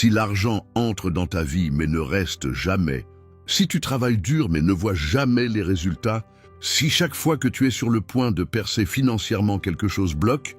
Si l'argent entre dans ta vie mais ne reste jamais, si tu travailles dur mais ne vois jamais les résultats, si chaque fois que tu es sur le point de percer financièrement quelque chose bloque,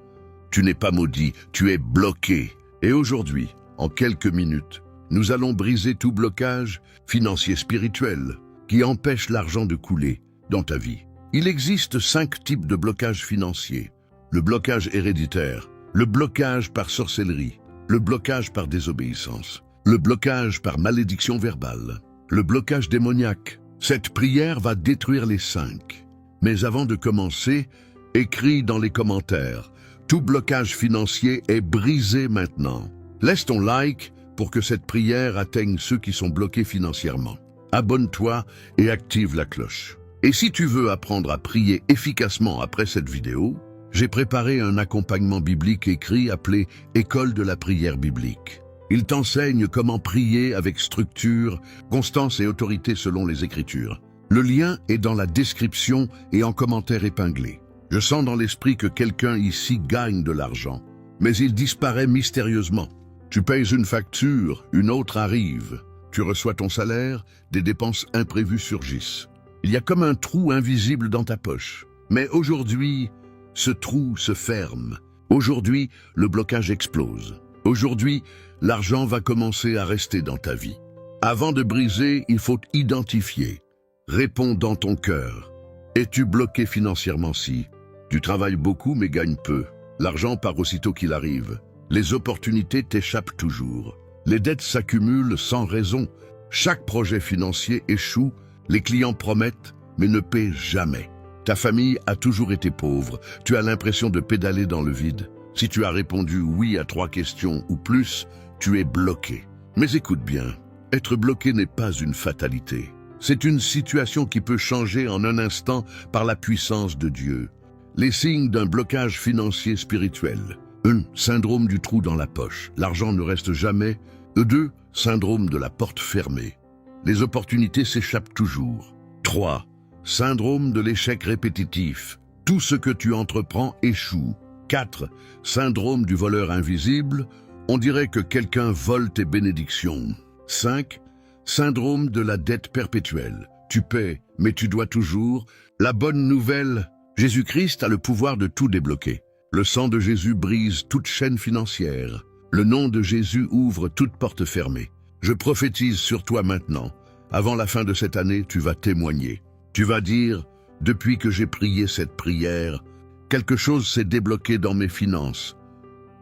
tu n'es pas maudit, tu es bloqué. Et aujourd'hui, en quelques minutes, nous allons briser tout blocage financier spirituel qui empêche l'argent de couler dans ta vie. Il existe 5 types de blocages financiers. Le blocage héréditaire, le blocage par sorcellerie, le blocage par désobéissance, le blocage par malédiction verbale, le blocage démoniaque. Cette prière va détruire les 5. Mais avant de commencer, écris dans les commentaires. Tout blocage financier est brisé maintenant. Laisse ton like pour que cette prière atteigne ceux qui sont bloqués financièrement. Abonne-toi et active la cloche. Et si tu veux apprendre à prier efficacement après cette vidéo, j'ai préparé un accompagnement biblique écrit appelé « École de la prière biblique ». Il t'enseigne comment prier avec structure, constance et autorité selon les Écritures. Le lien est dans la description et en commentaire épinglé. Je sens dans l'esprit que quelqu'un ici gagne de l'argent, mais il disparaît mystérieusement. Tu payes une facture, une autre arrive. Tu reçois ton salaire, des dépenses imprévues surgissent. Il y a comme un trou invisible dans ta poche. Mais aujourd'hui, ce trou se ferme. Aujourd'hui, le blocage explose. Aujourd'hui, l'argent va commencer à rester dans ta vie. Avant de briser, il faut identifier. Réponds dans ton cœur. Es-tu bloqué financièrement si tu travailles beaucoup mais gagnes peu? L'argent part aussitôt qu'il arrive. Les opportunités t'échappent toujours. Les dettes s'accumulent sans raison. Chaque projet financier échoue. Les clients promettent mais ne paient jamais. Ta famille a toujours été pauvre. Tu as l'impression de pédaler dans le vide. Si tu as répondu oui à 3 questions ou plus, tu es bloqué. Mais écoute bien, être bloqué n'est pas une fatalité. C'est une situation qui peut changer en un instant par la puissance de Dieu. Les signes d'un blocage financier spirituel. 1. Syndrome du trou dans la poche. L'argent ne reste jamais. 2. Syndrome de la porte fermée. Les opportunités s'échappent toujours. 3. Syndrome de l'échec répétitif. Tout ce que tu entreprends échoue. 4. Syndrome du voleur invisible. On dirait que quelqu'un vole tes bénédictions. 5. Syndrome de la dette perpétuelle. Tu paies, mais tu dois toujours. La bonne nouvelle, Jésus-Christ a le pouvoir de tout débloquer. Le sang de Jésus brise toute chaîne financière. Le nom de Jésus ouvre toute porte fermée. Je prophétise sur toi maintenant. Avant la fin de cette année, tu vas témoigner. Tu vas dire, depuis que j'ai prié cette prière, quelque chose s'est débloqué dans mes finances.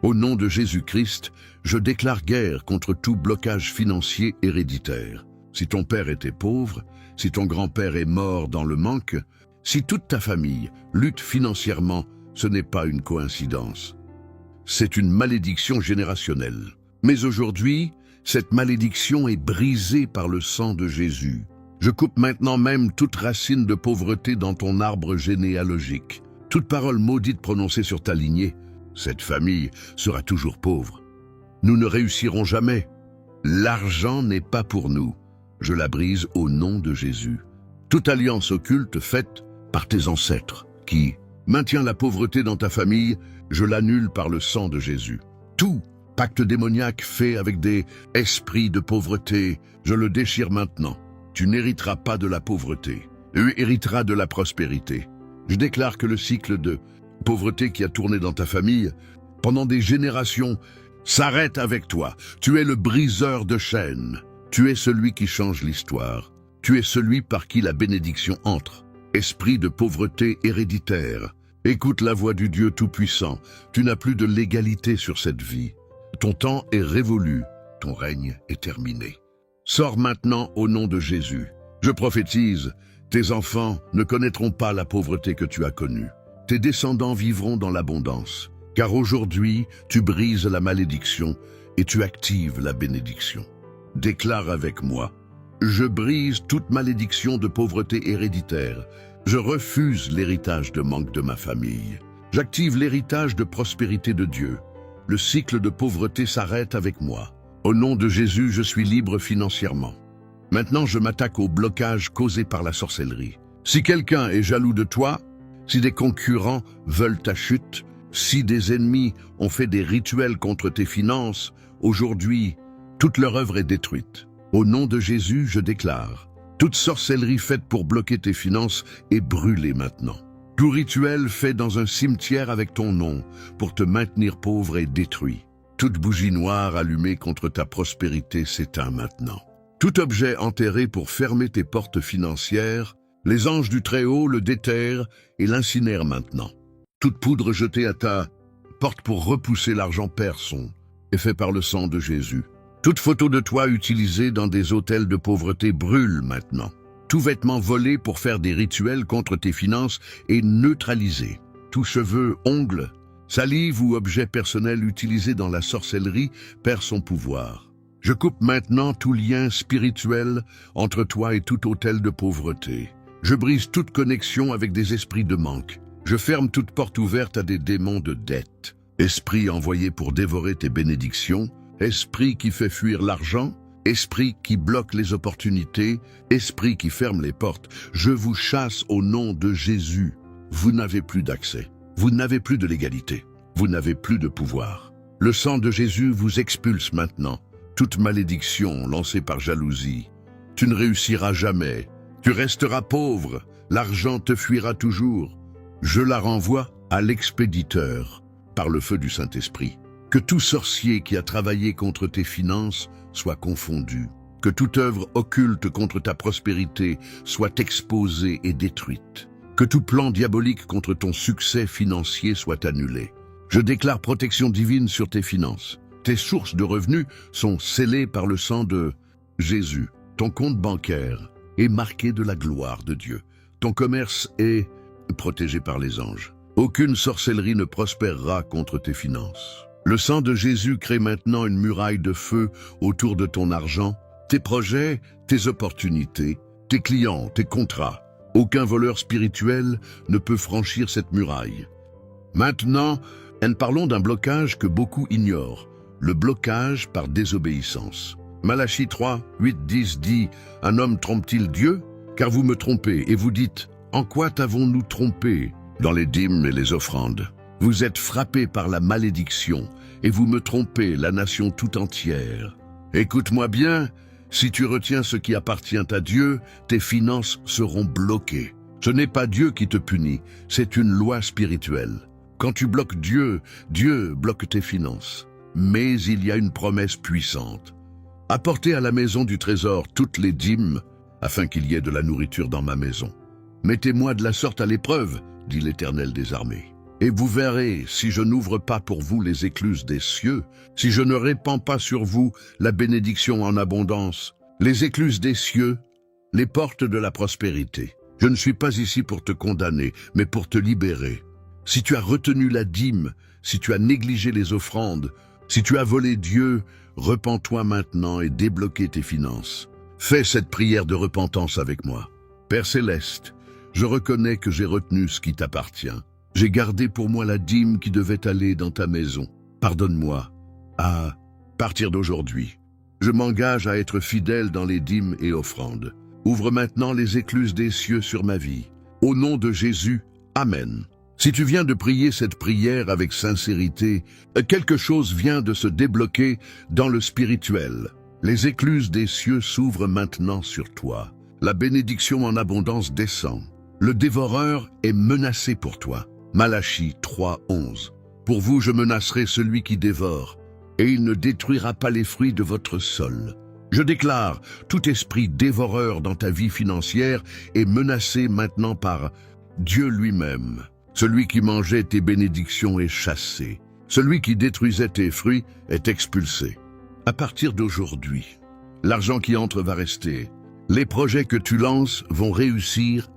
Au nom de Jésus-Christ, je déclare guerre contre tout blocage financier héréditaire. Si ton père était pauvre, si ton grand-père est mort dans le manque, si toute ta famille lutte financièrement, ce n'est pas une coïncidence. C'est une malédiction générationnelle. Mais aujourd'hui, cette malédiction est brisée par le sang de Jésus. Je coupe maintenant même toute racine de pauvreté dans ton arbre généalogique. Toute parole maudite prononcée sur ta lignée, cette famille sera toujours pauvre. Nous ne réussirons jamais. L'argent n'est pas pour nous. Je la brise au nom de Jésus. Toute alliance occulte faite par tes ancêtres, qui maintient la pauvreté dans ta famille, je l'annule par le sang de Jésus. Tout pacte démoniaque fait avec des esprits de pauvreté, je le déchire maintenant. Tu n'hériteras pas de la pauvreté, tu hériteras de la prospérité. Je déclare que le cycle de pauvreté qui a tourné dans ta famille pendant des générations s'arrête avec toi. Tu es le briseur de chaînes. Tu es celui qui change l'histoire. Tu es celui par qui la bénédiction entre. Esprit de pauvreté héréditaire, écoute la voix du Dieu Tout-Puissant. Tu n'as plus de légalité sur cette vie. Ton temps est révolu. Ton règne est terminé. Sors maintenant au nom de Jésus. Je prophétise, tes enfants ne connaîtront pas la pauvreté que tu as connue. Tes descendants vivront dans l'abondance, car aujourd'hui, tu brises la malédiction et tu actives la bénédiction. Déclare avec moi, je brise toute malédiction de pauvreté héréditaire. Je refuse l'héritage de manque de ma famille. J'active l'héritage de prospérité de Dieu. Le cycle de pauvreté s'arrête avec moi. Au nom de Jésus, je suis libre financièrement. Maintenant, je m'attaque au blocage causé par la sorcellerie. Si quelqu'un est jaloux de toi, si des concurrents veulent ta chute, si des ennemis ont fait des rituels contre tes finances, aujourd'hui, Toute leur œuvre est détruite. Au nom de Jésus, je déclare, toute sorcellerie faite pour bloquer tes finances est brûlée maintenant. Tout rituel fait dans un cimetière avec ton nom pour te maintenir pauvre est détruit. Toute bougie noire allumée contre ta prospérité s'éteint maintenant. Tout objet enterré pour fermer tes portes financières, les anges du Très-Haut le déterrent et l'incinèrent maintenant. Toute poudre jetée à ta porte pour repousser l'argent perçon est fait par le sang de Jésus. Toute photo de toi utilisée dans des hôtels de pauvreté brûle maintenant. Tout vêtement volé pour faire des rituels contre tes finances est neutralisé. Tout cheveu, ongles, salive ou objet personnel utilisé dans la sorcellerie perd son pouvoir. Je coupe maintenant tout lien spirituel entre toi et tout hôtel de pauvreté. Je brise toute connexion avec des esprits de manque. Je ferme toute porte ouverte à des démons de dette. Esprit envoyé pour dévorer tes bénédictions, esprit qui fait fuir l'argent, esprit qui bloque les opportunités, esprit qui ferme les portes, je vous chasse au nom de Jésus. Vous n'avez plus d'accès, vous n'avez plus de légalité, vous n'avez plus de pouvoir. Le sang de Jésus vous expulse maintenant. Toute malédiction lancée par jalousie. Tu ne réussiras jamais, tu resteras pauvre, l'argent te fuira toujours. Je la renvoie à l'expéditeur par le feu du Saint-Esprit. Que tout sorcier qui a travaillé contre tes finances soit confondu. Que toute œuvre occulte contre ta prospérité soit exposée et détruite. Que tout plan diabolique contre ton succès financier soit annulé. Je déclare protection divine sur tes finances. Tes sources de revenus sont scellées par le sang de Jésus. Ton compte bancaire est marqué de la gloire de Dieu. Ton commerce est protégé par les anges. Aucune sorcellerie ne prospérera contre tes finances. Le sang de Jésus crée maintenant une muraille de feu autour de ton argent, tes projets, tes opportunités, tes clients, tes contrats. Aucun voleur spirituel ne peut franchir cette muraille. Maintenant, parlons d'un blocage que beaucoup ignorent, le blocage par désobéissance. Malachie 3, 8, 10 dit « Un homme trompe-t-il Dieu? Car vous me trompez et vous dites « En quoi t'avons-nous trompé ?» Dans les dîmes et les offrandes. Vous êtes frappés par la malédiction et vous me trompez, la nation tout entière. Écoute-moi bien, si tu retiens ce qui appartient à Dieu, tes finances seront bloquées. Ce n'est pas Dieu qui te punit, c'est une loi spirituelle. Quand tu bloques Dieu, Dieu bloque tes finances. Mais il y a une promesse puissante. Apportez à la maison du trésor toutes les dîmes, afin qu'il y ait de la nourriture dans ma maison. Mettez-moi de la sorte à l'épreuve, dit l'Éternel des armées. Et vous verrez, si je n'ouvre pas pour vous les écluses des cieux, si je ne répands pas sur vous la bénédiction en abondance, les écluses des cieux, les portes de la prospérité. Je ne suis pas ici pour te condamner, mais pour te libérer. Si tu as retenu la dîme, si tu as négligé les offrandes, si tu as volé Dieu, repens-toi maintenant et débloquez tes finances. Fais cette prière de repentance avec moi. Père Céleste, je reconnais que j'ai retenu ce qui t'appartient. J'ai gardé pour moi la dîme qui devait aller dans ta maison. Pardonne-moi. À partir d'aujourd'hui, je m'engage à être fidèle dans les dîmes et offrandes. Ouvre maintenant les écluses des cieux sur ma vie. Au nom de Jésus, Amen. Si tu viens de prier cette prière avec sincérité, quelque chose vient de se débloquer dans le spirituel. Les écluses des cieux s'ouvrent maintenant sur toi. La bénédiction en abondance descend. Le dévoreur est menacé pour toi. Malachie 3, 11. Pour vous, je menacerai celui qui dévore, et il ne détruira pas les fruits de votre sol. Je déclare, tout esprit dévoreur dans ta vie financière est menacé maintenant par Dieu lui-même. Celui qui mangeait tes bénédictions est chassé. Celui qui détruisait tes fruits est expulsé. À partir d'aujourd'hui, l'argent qui entre va rester. Les projets que tu lances vont réussir.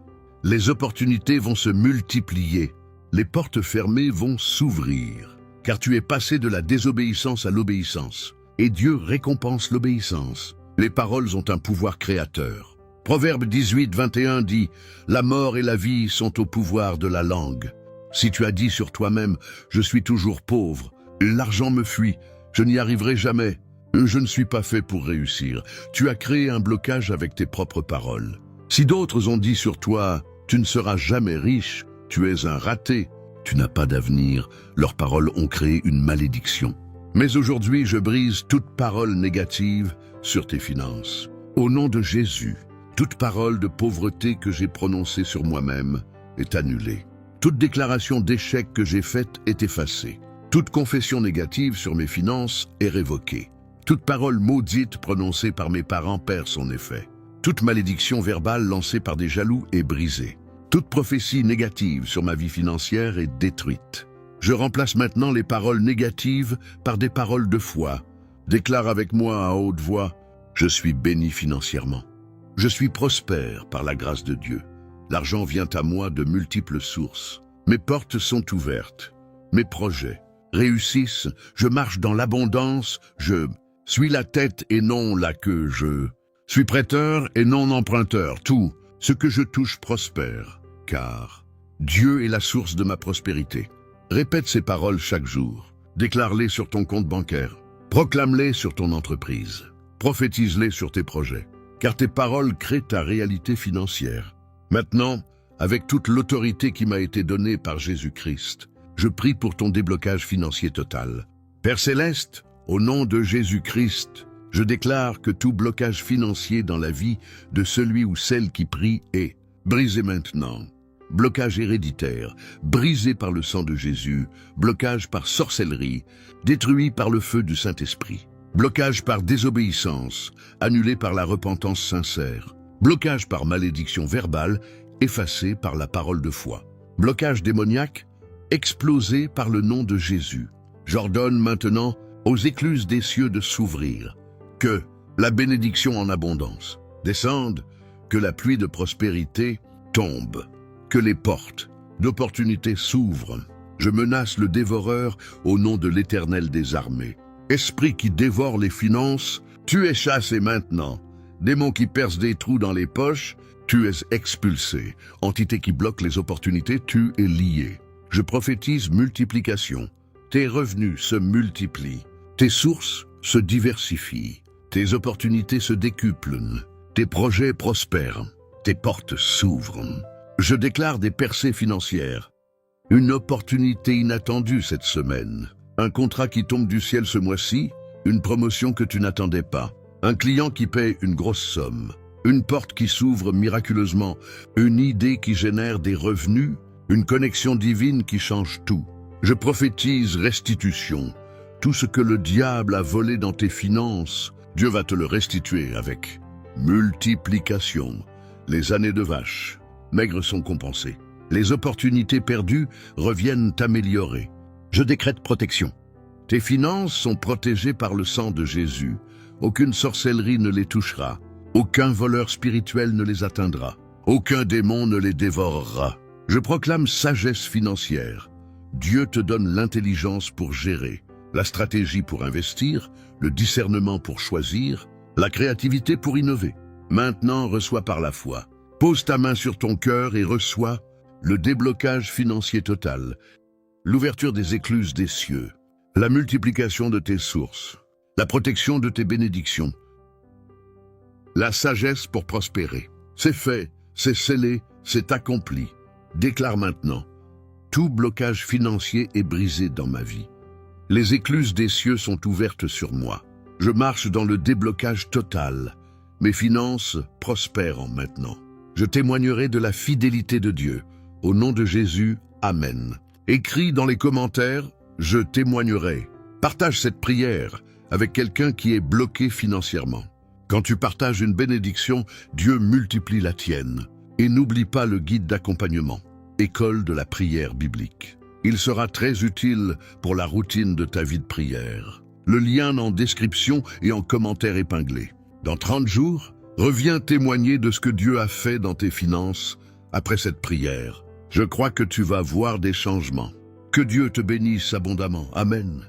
Les opportunités vont se multiplier. Les portes fermées vont s'ouvrir. Car tu es passé de la désobéissance à l'obéissance. Et Dieu récompense l'obéissance. Les paroles ont un pouvoir créateur. Proverbe 18, 21 dit « La mort et la vie sont au pouvoir de la langue. Si tu as dit sur toi-même « Je suis toujours pauvre, l'argent me fuit, je n'y arriverai jamais, je ne suis pas fait pour réussir », tu as créé un blocage avec tes propres paroles. Si d'autres ont dit sur toi « Tu ne seras jamais riche, tu es un raté, tu n'as pas d'avenir », leurs paroles ont créé une malédiction. Mais aujourd'hui, je brise toute parole négative sur tes finances. Au nom de Jésus, toute parole de pauvreté que j'ai prononcée sur moi-même est annulée. Toute déclaration d'échec que j'ai faite est effacée. Toute confession négative sur mes finances est révoquée. Toute parole maudite prononcée par mes parents perd son effet. Toute malédiction verbale lancée par des jaloux est brisée. Toute prophétie négative sur ma vie financière est détruite. Je remplace maintenant les paroles négatives par des paroles de foi. Déclare avec moi à haute voix, je suis béni financièrement. Je suis prospère par la grâce de Dieu. L'argent vient à moi de multiples sources. Mes portes sont ouvertes. Mes projets réussissent. Je marche dans l'abondance. Je suis la tête et non la queue. Je suis prêteur et non emprunteur. Tout ce que je touche prospère, car Dieu est la source de ma prospérité. Répète ces paroles chaque jour. Déclare-les sur ton compte bancaire. Proclame-les sur ton entreprise. Prophétise-les sur tes projets, car tes paroles créent ta réalité financière. Maintenant, avec toute l'autorité qui m'a été donnée par Jésus-Christ, je prie pour ton déblocage financier total. Père Céleste, au nom de Jésus-Christ, je déclare que tout blocage financier dans la vie de celui ou celle qui prie est brisé maintenant. Blocage héréditaire, brisé par le sang de Jésus, blocage par sorcellerie, détruit par le feu du Saint-Esprit. Blocage par désobéissance, annulé par la repentance sincère. Blocage par malédiction verbale, effacé par la parole de foi. Blocage démoniaque, explosé par le nom de Jésus. J'ordonne maintenant aux écluses des cieux de s'ouvrir. Que la bénédiction en abondance descende, que la pluie de prospérité tombe, que les portes d'opportunité s'ouvrent. Je menace le dévoreur au nom de l'Éternel des armées. Esprit qui dévore les finances, tu es chassé maintenant. Démon qui perce des trous dans les poches, tu es expulsé. Entité qui bloque les opportunités, tu es lié. Je prophétise multiplication. Tes revenus se multiplient. Tes sources se diversifient. Tes opportunités se décuplent. Tes projets prospèrent. Tes portes s'ouvrent. Je déclare des percées financières. Une opportunité inattendue cette semaine. Un contrat qui tombe du ciel ce mois-ci, une promotion que tu n'attendais pas, un client qui paie une grosse somme, une porte qui s'ouvre miraculeusement, une idée qui génère des revenus, une connexion divine qui change tout. Je prophétise restitution. Tout ce que le diable a volé dans tes finances, Dieu va te le restituer avec multiplication. Les années de vache maigres sont compensées. Les opportunités perdues reviennent t'améliorer. Je décrète protection. Tes finances sont protégées par le sang de Jésus. Aucune sorcellerie ne les touchera. Aucun voleur spirituel ne les atteindra. Aucun démon ne les dévorera. Je proclame sagesse financière. Dieu te donne l'intelligence pour gérer, la stratégie pour investir, le discernement pour choisir, la créativité pour innover. Maintenant, reçois par la foi. Pose ta main sur ton cœur et reçois le déblocage financier total, l'ouverture des écluses des cieux, la multiplication de tes sources, la protection de tes bénédictions, la sagesse pour prospérer. C'est fait, c'est scellé, c'est accompli. Déclare maintenant. Tout blocage financier est brisé dans ma vie. Les écluses des cieux sont ouvertes sur moi. Je marche dans le déblocage total. Mes finances prospèrent maintenant. Je témoignerai de la fidélité de Dieu. Au nom de Jésus, Amen. Écris dans les commentaires, je témoignerai. Partage cette prière avec quelqu'un qui est bloqué financièrement. Quand tu partages une bénédiction, Dieu multiplie la tienne. Et n'oublie pas le guide d'accompagnement, École de la prière biblique. Il sera très utile pour la routine de ta vie de prière. Le lien en description et en commentaire épinglé. Dans 30 jours, reviens témoigner de ce que Dieu a fait dans tes finances après cette prière. Je crois que tu vas voir des changements. Que Dieu te bénisse abondamment. Amen.